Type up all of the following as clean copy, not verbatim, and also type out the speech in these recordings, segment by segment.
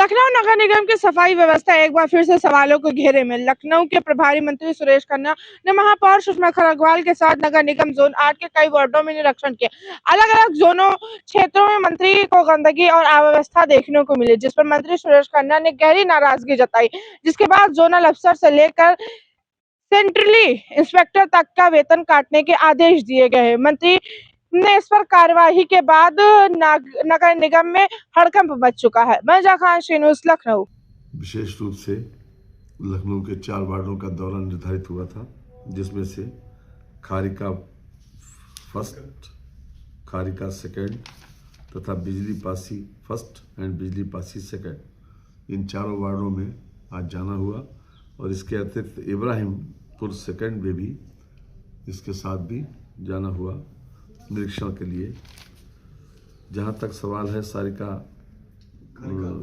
लखनऊ नगर निगम की सफाई व्यवस्था एक बार फिर से सवालों के घेरे में। लखनऊ के प्रभारी मंत्री सुरेश खन्ना ने महापौर सुषमा खरगवाल के साथ नगर निगम जोन 8 के कई वार्डों में निरीक्षण किया। अलग अलग जोनों क्षेत्रों में मंत्री को गंदगी और अव्यवस्था देखने को मिली, जिस पर मंत्री सुरेश खन्ना ने गहरी नाराजगी जताई, जिसके बाद जोनल अफसर से लेकर सेंट्रली इंस्पेक्टर तक का वेतन काटने के आदेश दिए गए। मंत्री ने इस पर कार्यवाही के बाद नगर निगम में हड़कंप मच चुका है। मजा खान, न्यूज़, लखनऊ। विशेष रूप से लखनऊ के 4 वार्डों का दौरा निर्धारित हुआ था, जिसमें से खारिका फर्स्ट, खारिका सेकंड तथा बिजली पासी फर्स्ट एंड बिजली पासी सेकंड, इन चारों वार्डों में आज जाना हुआ। और इसके अतिरिक्त इब्राहिमपुर सेकंड में भी इसके साथ भी जाना हुआ निरीक्षण के लिए। जहाँ तक सवाल है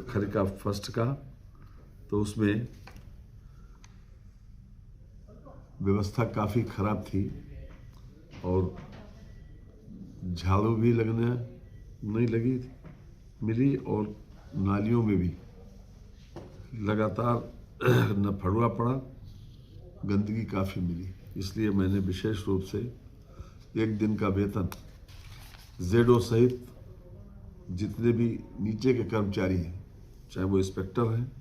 खारिका फर्स्ट का, तो उसमें व्यवस्था काफ़ी खराब थी और झाड़ू भी लगने नहीं लगी मिली और नालियों में भी लगातार न फड़ुआ पड़ा, गंदगी काफ़ी मिली। इसलिए मैंने विशेष रूप से एक दिन का वेतन जेडो सहित जितने भी नीचे के कर्मचारी हैं, चाहे वो इंस्पेक्टर हैं,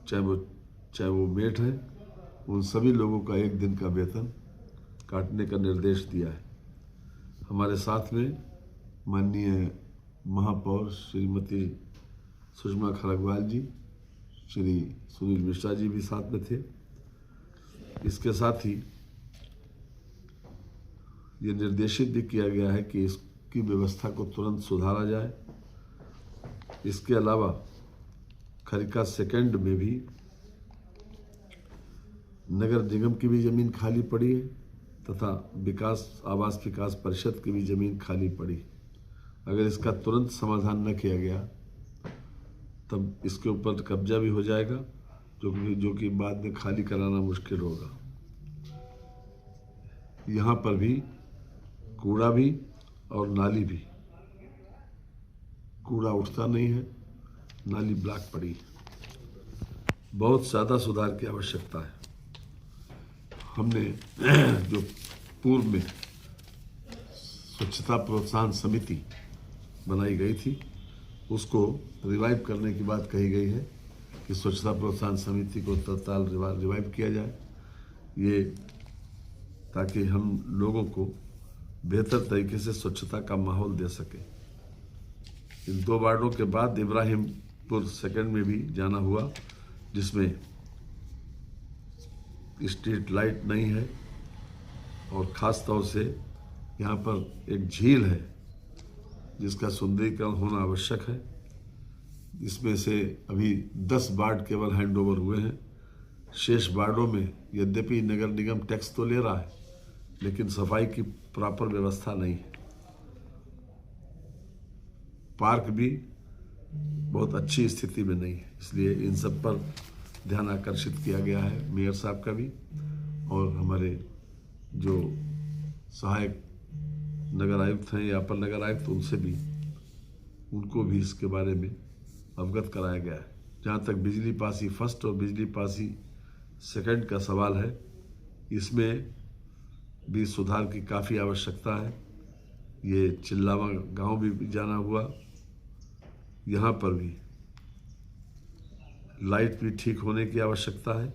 चाहे वो मेट हैं, उन सभी लोगों का एक दिन का वेतन काटने का निर्देश दिया है। हमारे साथ में माननीय महापौर श्रीमती सुषमा खरगवाल जी, श्री सुनील मिश्रा जी भी साथ में थे। इसके साथ ही ये निर्देशित भी किया गया है कि इसकी व्यवस्था को तुरंत सुधारा जाए। इसके अलावा खारिका सेकंड में भी नगर निगम की भी जमीन खाली पड़ी है तथा आवास विकास परिषद की भी जमीन खाली पड़ी। अगर इसका तुरंत समाधान न किया गया तब इसके ऊपर कब्जा भी हो जाएगा, जो कि बाद में खाली कराना मुश्किल होगा। यहाँ पर भी कूड़ा भी और नाली भी, कूड़ा उठता नहीं है, नाली ब्लॉक पड़ी है। बहुत ज़्यादा सुधार की आवश्यकता है। हमने जो पूर्व में स्वच्छता प्रोत्साहन समिति बनाई गई थी, उसको रिवाइव करने की बात कही गई है कि स्वच्छता प्रोत्साहन समिति को तत्काल रिवाइव किया जाए, ये ताकि हम लोगों को बेहतर तरीके से स्वच्छता का माहौल दे सके। इन 2 वार्डों के बाद इब्राहिमपुर सेकंड में भी जाना हुआ, जिसमें स्ट्रीट लाइट नहीं है और ख़ास तौर से यहाँ पर एक झील है जिसका सुंदरीकरण होना आवश्यक है। इसमें से अभी 10 वार्ड केवल हैंडओवर हुए हैं। शेष वार्डों में यद्यपि नगर निगम टैक्स तो ले रहा है, लेकिन सफाई की प्रॉपर व्यवस्था नहीं है। पार्क भी बहुत अच्छी स्थिति में नहीं है, इसलिए इन सब पर ध्यान आकर्षित किया गया है मेयर साहब का भी, और हमारे जो सहायक नगर आयुक्त हैं या अपर नगर आयुक्त, उनसे भी, उनको भी इसके बारे में अवगत कराया गया है। जहाँ तक बिजली पासी फर्स्ट और बिजली पासी सेकंड का सवाल है, इसमें भी सुधार की काफ़ी आवश्यकता है। ये चिल्लावा गांव भी जाना हुआ, यहाँ पर भी लाइट भी ठीक होने की आवश्यकता है।